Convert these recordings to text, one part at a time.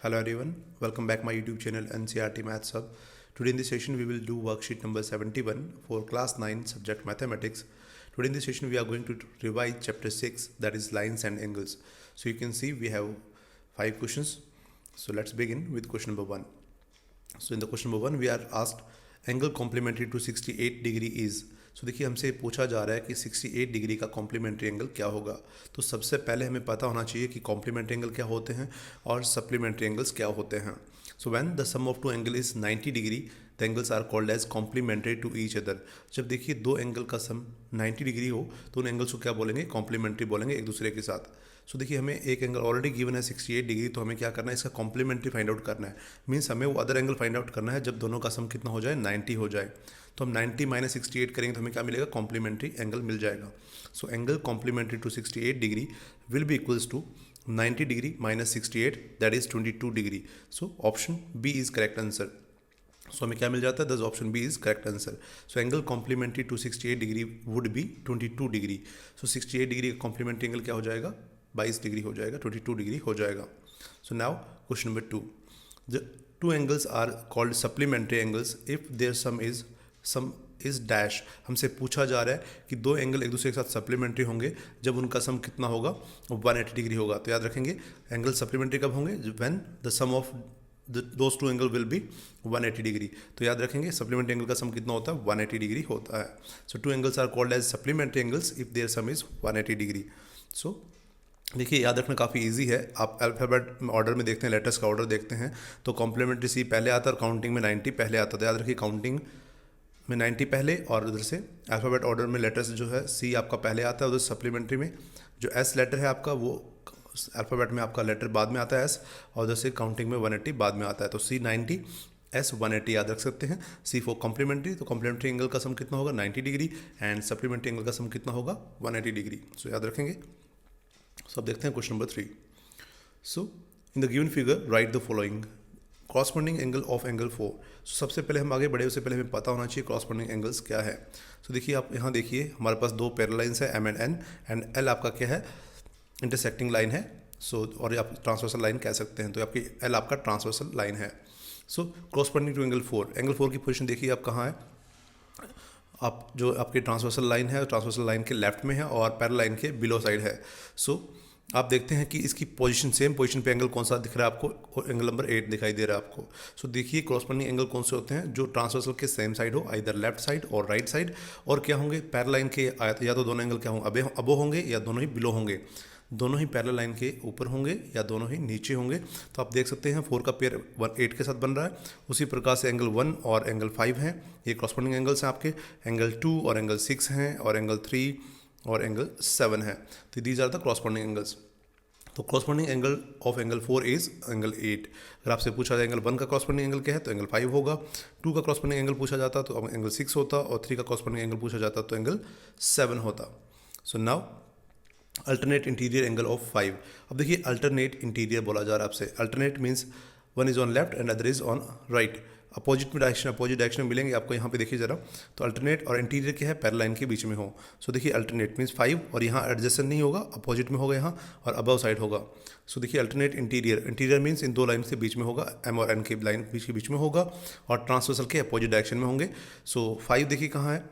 Hello everyone, welcome back my YouTube channel NCRT Maths Hub. Today in this session we will do worksheet number 71 for class 9 subject mathematics. Today in this session we are going to revise chapter 6, that is lines and angles. So you can see we have 5 questions. So let's begin with question number 1. So in the question number 1 we are asked angle complementary to 68 degree is. सो देखिए हमसे पूछा जा रहा है कि 68 degree का complementary angle क्या होगा। तो सबसे पहले हमें पता होना चाहिए कि कॉम्प्लीमेंट्री एंगल क्या होते हैं और सप्लीमेंट्री एंगल्स क्या होते हैं। So when the sum of two angle is 90 degree the angles are called as complementary to each other. जब देखिए दो एंगल का सम 90 डिग्री हो तो उन एंगल्स को क्या बोलेंगे, कॉम्प्लीमेंट्री बोलेंगे एक दूसरे के साथ। सो देखिए हमें एक एंगल ऑलरेडी गिवन है 68 डिग्री, तो हमें क्या करना है, इसका कॉम्प्लीमेंट्री फाइंड आउट करना है। मीन्स हमें वो अदर एंगल फाइंड आउट करना है जब दोनों का सम कितना हो जाए, 90 हो जाए। तो हम 90 माइनस 68 करेंगे तो हमें क्या मिलेगा, कॉम्प्लीमेंट्री एंगल मिल जाएगा। So angle complementary to 68 degree will be equals to 90 degree minus 68, that is 22 degree. So option B is correct answer. So हमें क्या मिल जाता है, thus option B is correct answer. So angle complementary to 68 degree would be 22 degree. So 68 degree का complementary angle क्या हो जाएगा, 22 degree हो जाएगा, 22 डिग्री हो जाएगा। So now question number 2, the two angles are called supplementary angles if their sum is dash. हमसे पूछा जा रहा है कि दो एंगल एक दूसरे के साथ सप्लीमेंट्री होंगे जब उनका सम कितना होगा, 180 डिग्री होगा। तो याद रखेंगे एंगल सप्लीमेंट्री कब होंगे, when the sum of those two angle will be 180 degree. तो याद रखेंगे सप्लीमेंट्री एंगल का सम कितना होता है, 180 डिग्री होता है। So two angles are called as supplementary angles if their sum is 180 degree. So देखिए याद रखना काफ़ी इजी है। आप अल्फ़ाबेट ऑर्डर में देखते हैं, लेटर्स का ऑर्डर देखते हैं तो कॉम्प्लीमेंट्री सी पहले आता है और काउंटिंग में 90 पहले आता था। याद रखिए काउंटिंग में 90 पहले और उधर से अल्फ़ाबेट ऑर्डर में लेटर्स जो है सी आपका पहले आता है, उधर सप्लीमेंट्री में जो एस लेटर है आपका वो अल्फ़ाबेट में आपका लेटर बाद में आता है एस, और उधर से काउंटिंग में 180 बाद में आता है। तो सी 90 एस 180 याद रख सकते हैं। सी फॉर कॉम्प्लीमेंट्री, तो कॉम्प्लीमेंट्री एंगल का सम कितना होगा, 90 डिग्री, एंड सप्लीमेंट्री एंगल का सम कितना होगा, 180 डिग्री। सो याद रखेंगे। सो अब देखते हैं question number 3। So in the given figure right the following corresponding angle of angle 4। सो सबसे पहले हम आगे बढ़े उससे पहले हमें पता होना चाहिए कॉरस्पॉन्डिंग एंगल्स क्या है। सो देखिए आप यहाँ देखिए हमारे पास दो पैरेलल लाइंस है M and N, and L आपका क्या है, इंटरसेक्टिंग लाइन है। सो और आप ट्रांसवर्सल लाइन कह सकते हैं, तो आपकी एल आपका ट्रांसवर्सल लाइन है। सो कॉरस्पॉन्डिंग टू एंगल 4, एंगल 4 की पोजीशन देखिए आप कहाँ है, आप जो आपकी ट्रांसवर्सल लाइन है ट्रांसवर्सल लाइन के लेफ्ट में है और पैरेलल लाइन के बिलो साइड है। सो आप देखते हैं कि इसकी पोजीशन सेम पोजीशन पे एंगल कौन सा दिख रहा है आपको, और एंगल नंबर 8 दिखाई दे रहा है आपको। सो देखिए कॉरस्पॉन्डिंग एंगल कौन से होते हैं, जो ट्रांसवर्सल के सेम साइड हो, आइदर लेफ्ट साइड और राइट साइड, और क्या होंगे पैरेलल लाइन के या तो दोनों एंगल क्या होंगे, अबो होंगे या दोनों ही बिलो होंगे, दोनों ही पैरेलल लाइन के ऊपर होंगे या दोनों ही नीचे होंगे। तो आप देख सकते हैं 4 का पेयर 8 के साथ बन रहा है। उसी प्रकार से एंगल 1 और एंगल 5 हैं, ये कॉरस्पॉन्डिंग एंगल्स हैं आपके। एंगल 2 और एंगल 6 हैं, और एंगल 3 और एंगल 7 है। तो these are the corresponding angles. तो corresponding angle of angle 4 is angle 8। अगर आपसे पूछा जाए एंगल 1 का कॉरस्पॉन्डिंग एंगल क्या है तो एंगल 5 होगा, 2 का कॉरस्पॉन्डिंग एंगल पूछा जाता तो एंगल 6 होता, और 3 का कॉरस्पॉन्डिंग एंगल पूछा जाता तो एंगल 7 होता। So now alternate interior angle of 5। अब देखिए अल्टरनेट इंटीरियर बोला जा रहा है आपसे। Alternate means one is on left and other is on right, opposite direction में मिलेंगे आपको। यहाँ पे देखिए जरा, तो अल्टरनेट और इंटीरियर क्या है, पैरेलल लाइन के बीच में हो। सो देखिए अल्टरनेट मीन्स 5 और यहाँ एडजेसेंट नहीं होगा, अपोजिट में होगा यहाँ, और अबव साइड होगा। सो देखिए अल्टरनेट इंटीरियर मीन्स इन दो लाइन के बीच में होगा, एम और एन की लाइन के बीच में होगा, और ट्रांसवर्सल के अपोजिट डायरेक्शन में होंगे। सो 5 देखिए कहाँ है,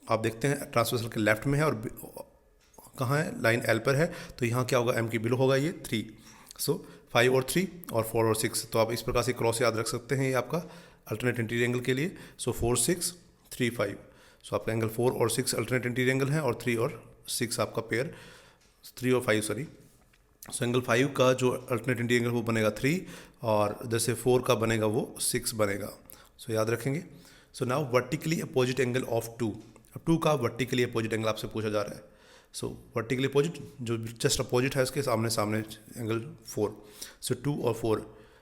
आप देखते हैं ट्रांसवर्सल के लेफ्ट में है, और कहाँ है, लाइन एल पर है, तो यहाँ क्या होगा, एम के बिलो होगा ये 3। सो 5 और 3 और 4 और 6, तो आप इस प्रकार से क्रॉस याद रख सकते हैं, ये आपका अल्टरनेट इंटीरियर एंगल के लिए। सो 4 6 3 5, सो आपका एंगल 4 और 6 अल्टरनेट इंटीरियर एंगल है, और 3 और 6 आपका पेयर, 3 और 5 सॉरी। सो एंगल 5 का जो अल्टरनेट इंटीरियर एंगल वो बनेगा 3, और जैसे 4 का बनेगा वो 6 बनेगा। सो याद रखेंगे। So now vertically opposite angle of 2। अब 2 का वर्टिकली अपोजिट एंगल आपसे पूछा जा रहा है। सो वर्टिकली अपोजिट जो जस्ट अपोजिट है उसके सामने सामने एंगल 4। सो 2 और 4,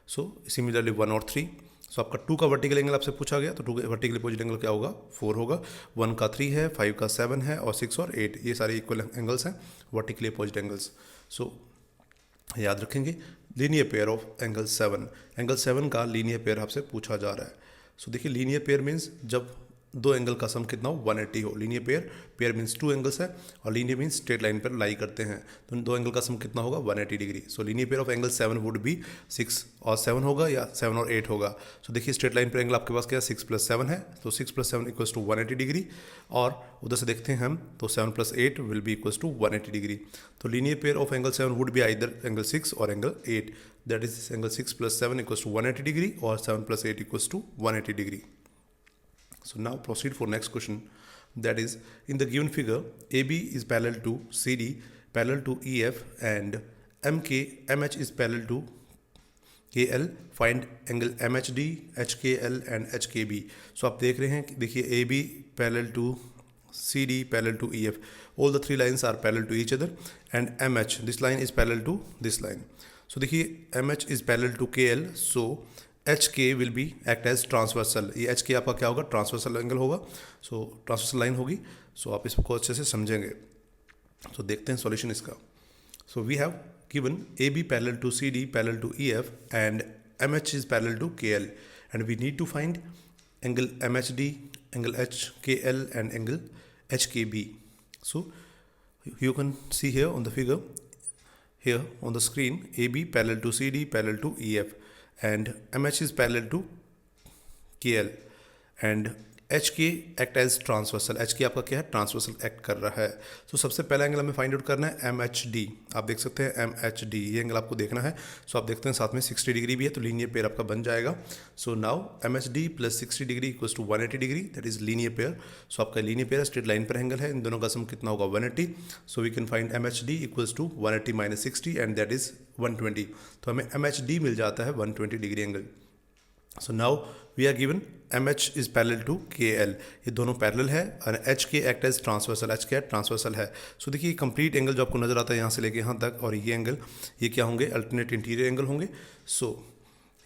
सो सिमिलरली 1 और 3। सो आपका 2 का वर्टिकल एंगल आपसे पूछा गया, तो 2 का वर्टिकली अपोजिट एंगल क्या होगा, 4 होगा। 1 का 3 है, 5 का 7 है, और 6 और 8 ये सारे इक्वल एंगल्स हैं, वर्टिकली अपोजिट एंगल्स। सो याद रखेंगे linear pair of angle 7। Angle 7 का लीनियर पेयर आपसे पूछा जा रहा है। सो देखिए लीनियर पेयर मीन्स जब दो एंगल का सम कितना हो 180 हो। Linear pair, pair means two angles है और लीनियर मीन्स स्ट्रेट लाइन पर लाई करते हैं, तो दो एंगल का सम कितना होगा 180 degree. So linear pair of angle 7 would B 6 और 7 होगा या 7 और 8 होगा। सो देखिए स्ट्रेट लाइन पर एंगल आपके पास क्या 6 + 7 है, तो 6 + 7 इक्वल्स टू 180 डिग्री, और उधर से देखते हैं हम तो 7 + 8 will be equals to 180 degree. तो linear pair of angle 7 would be either angle 6 और angle 8, that is angle 6 + 7 equals to 180 degree और 7 + 8 equals to 180 degree. So now proceed for next question, that is in the given figure AB is parallel to CD parallel to EF and MH is parallel to KL, find angle MHD, HKL and HKB। So आप देख रहे हैं कि देखिए AB parallel to CD parallel to EF, all the three lines are parallel to each other, and MH, this line is parallel to this line। So देखिए MH is parallel to KL, so H K will be act as transversal. ये H K आपका क्या होगा transversal angle होगा, सो transversal line होगी। सो आप इसको अच्छे से समझेंगे। सो देखते हैं सॉल्यूशन इसका। So we have given A B parallel to C D parallel to E F and M H is parallel to K L, and we need to find angle M H D, angle H K L and angle H K B. So you can see here on the figure, here on the screen, AB parallel to CD parallel to EF and MH is parallel to KL and HK act as transversal। HK आपका क्या है transversal act कर रहा है। तो सबसे पहला angle हमें फाइंड आउट करना है MHD। आप देख सकते हैं MHD, ये एंगल आपको देखना है। सो आप देखते हैं साथ में 60 डिग्री भी है, तो लीनियर पेयर आपका बन जाएगा। So now MHD + 60 degree equals to 180 degree, that is linear pair. सो आपका लीनियर पेयर स्ट्रेट लाइन पर एंगल है, इन दोनों का सम कितना होगा 180। So we can find MHD equals to 180 - 60 and that is 120। तो हमें MHD मिल जाता है 120 degree angle. So now we are given MH is parallel to KL, ये दोनों पैरेलल है और HK act as transversal, HK transversal है। सो देखिए कंप्लीट एंगल जो आपको नजर आता है यहाँ से लेके यहाँ तक, और ये एंगल ये क्या होंगे अल्टरनेट इंटीरियर एंगल होंगे। सो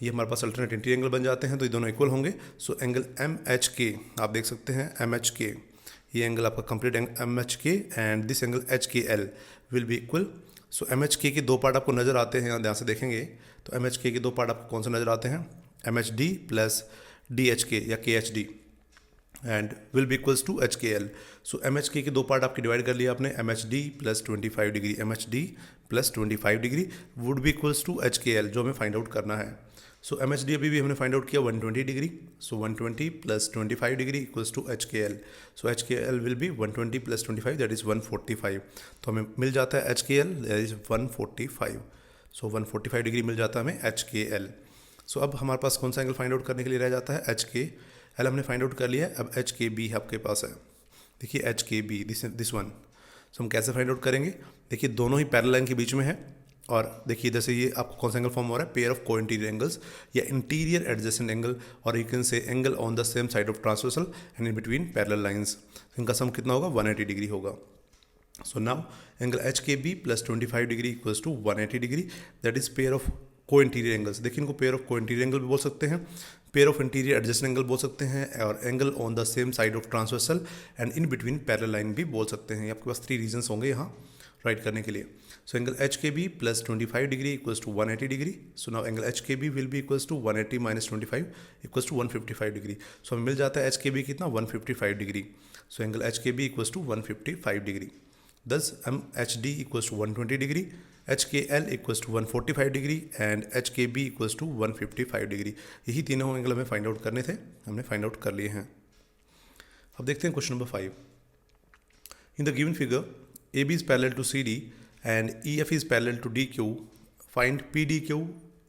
ये हमारे पास अल्टरनेट इंटीरियर एंगल बन जाते हैं, तो ये दोनों इक्वल होंगे। सो एंगल MHK आप देख सकते हैं MHK, ये एंगल आपका complete MHK and this angle HKL will B equal. So MHK के दो पार्ट आपको नजर आते हैं, यहाँ ध्यान से देखेंगे तो MHK के दो पार्ट आपको कौन से नजर आते हैं MHD + DHK या KHD and will be equals to HKL। सो MHK के दो पार्ट आपके डिवाइड कर लिया आपने, MHD + 25 degree, MHD + 25 degree would be equals to HKL, जो हमें फाइंड आउट करना है। सो MHD अभी भी हमने फाइंड आउट किया 120 degree, so 120 + 25 degree equals to HKL। So HKL will be 120 + 25 that is 145। तो हमें मिल जाता है HKL that is 145। So 145 degree मिल जाता है हमें HKL। सो अब हमारे पास कौन सा एंगल फाइंड आउट करने के लिए रह जाता है HKL हमने फाइंड आउट कर लिया है। अब HKB आपके पास है, देखिए HKB दिस वन। सो हम कैसे फाइंड आउट करेंगे, देखिए दोनों ही पैरेलल लाइन के बीच में है, और देखिए इधर से ये आपको कौन सा एंगल फॉर्म हो रहा है पेयर ऑफ को इंटीरियर एंगल्स या इंटीरियर एडजेसेंट एंगल, और you can say angle on the same side of transversal and in between parallel lines. इनका सम कितना होगा 180 डिग्री होगा। So now angle HKB + 25 degree equals to 180 degree, that is pair of को interior angles. देखिए इनको pair of को interior angle भी बोल सकते हैं, pair of interior adjacent angle बोल सकते हैं, और angle on the same side of transversal and in between parallel line भी बोल सकते हैं। आपके पास 3 रीजंस होंगे यहाँ राइट करने के लिए। So angle HKB + 25 degree equals to 180 degree. So now angle HKB will be equals to 180 - 25 equals to 155 degree. So हमें मिल जाता है HKB कितना 155 degree. So angle HKB equals to 155 degree. Thus MHD equals to 120 degree, HKL equals to 145 degree and HKB equals to 155 degree. यही तीनों angle हमें find out करने थे, हमने फाइंड आउट कर लिए हैं। अब देखते हैं question number 5। In the given figure AB is parallel to CD and EF is parallel to DQ, find PDQ,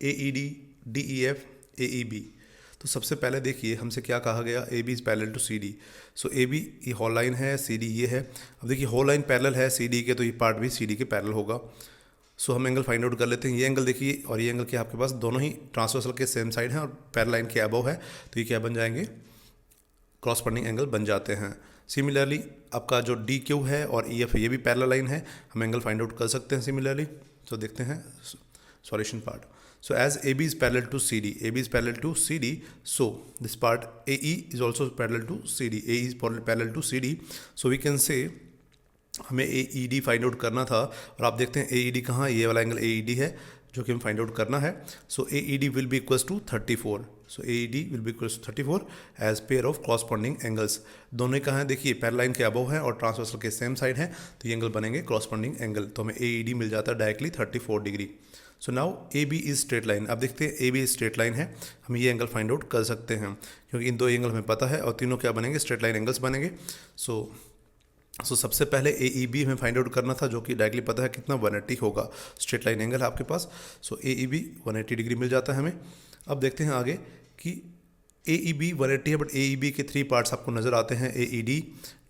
AED, DEF, AEB। तो सबसे पहले देखिए हमसे क्या कहा गया, AB is parallel to CD। So AB ये होल लाइन है, CD ये है। अब देखिए होल लाइन पैरेलल है CD के, तो ये पार्ट भी CD के पैरेलल होगा। सो हम एंगल फाइंड आउट कर लेते हैं। ये एंगल देखिए और ये एंगल क्या आपके पास दोनों ही ट्रांसवर्सल के सेम साइड हैं और पैरेलल लाइन के अबव है, तो ये क्या बन जाएंगे क्रॉसपॉन्डिंग एंगल बन जाते हैं। सिमिलरली आपका जो DQ है और EF है ये भी पैरेलल लाइन है, हम एंगल फाइंड आउट कर सकते हैं सिमिलरली। तो देखते हैं solution part. So as AB is parallel to CD, AB is parallel to CD, so this part AE is also parallel to CD, AE is parallel to CD, so we can say हमें AED find out करना था, और आप देखते हैं AED कहाँ, ये वाला एंगल AED है, जो कि हम फाइंड आउट करना है। So AED will be equals to 34। So AED will be equals to 34 as pair of corresponding angles. दोनों कहाँ हैं, देखिए पैरेलल के अबव है और ट्रांसवर्सल के सेम साइड है, तो ये एंगल बनेंगे कॉरस्पॉन्डिंग एंगल। तो हमें AED मिल जाता है directly 34 degree. So now AB is straight line. अब देखते हैं AB स्ट्रेट लाइन है, हम ये एंगल फाइंड आउट कर सकते हैं क्योंकि इन दो एंगल हमें पता है और तीनों क्या बनेंगे, स्ट्रेट लाइन एंगल्स बनेंगे। सो सबसे पहले AEB हमें फाइंड आउट करना था, जो कि डायरेक्टली पता है कितना 180 होगा, स्ट्रेट लाइन एंगल है आपके पास। सो AEB 180 डिग्री मिल जाता है हमें। अब देखते हैं आगे कि AEB 180 है, बट AEB के 3 पार्ट्स आपको नज़र आते हैं, AED,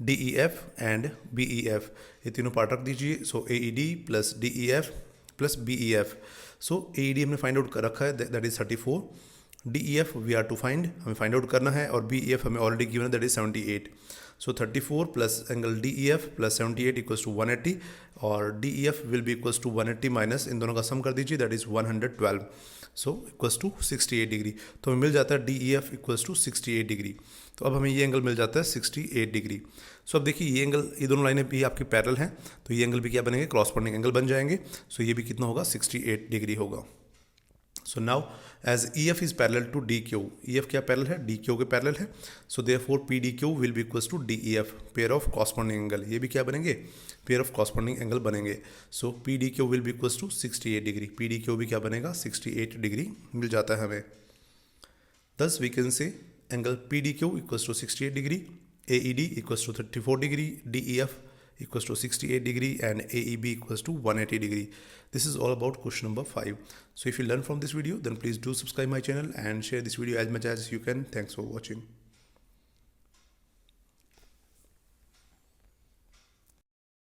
DEF एंड BEF। ये तीनों पार्ट रख दीजिए। So AED plus DEF plus BEF। So AED हमने फाइंड आउट कर रखा है, that is 34। DEF we are to find, हमें फाइंड आउट करना है, और BEF हमें ऑलरेडी गिवन है, that is 78। So 34 plus angle DEF plus 78 equals to 180, और DEF will be equals to 180 minus इन दोनों का सम कर दीजिए, that is 112। So equals to 68 degree. तो हमें मिल जाता है DEF इक्वल्स टू 68 डिग्री। तो अब हमें ये एंगल मिल जाता है 68 डिग्री। सो अब देखिए ये एंगल, ये दोनों लाइनें भी आपकी पैरेलल हैं, तो ये एंगल भी क्या बनेंगे, क्रॉसपॉन्डिंग एंगल बन जाएंगे। सो ये भी कितना होगा, 68 डिग्री होगा। So now as EF is parallel to DQ, EF क्या पैरेलल है, DQ के पैरेलल है। So therefore PDQ will be equals to DEF, pair of corresponding angle. ये भी क्या बनेंगे, पेयर ऑफ कॉरस्पॉन्डिंग एंगल बनेंगे। So PDQ will be equals to 68 degree, PDQ भी क्या बनेगा, 68 डिग्री मिल जाता है हमें। Thus we can say angle PDQ equals to 68 degree, AED equals to 34 degree, DEF equals to 68 degree, and AEB equals to 180 degree. This is all about question number 5. So if you learn from this video, then please do subscribe my channel and share this video as much as you can. Thanks for watching.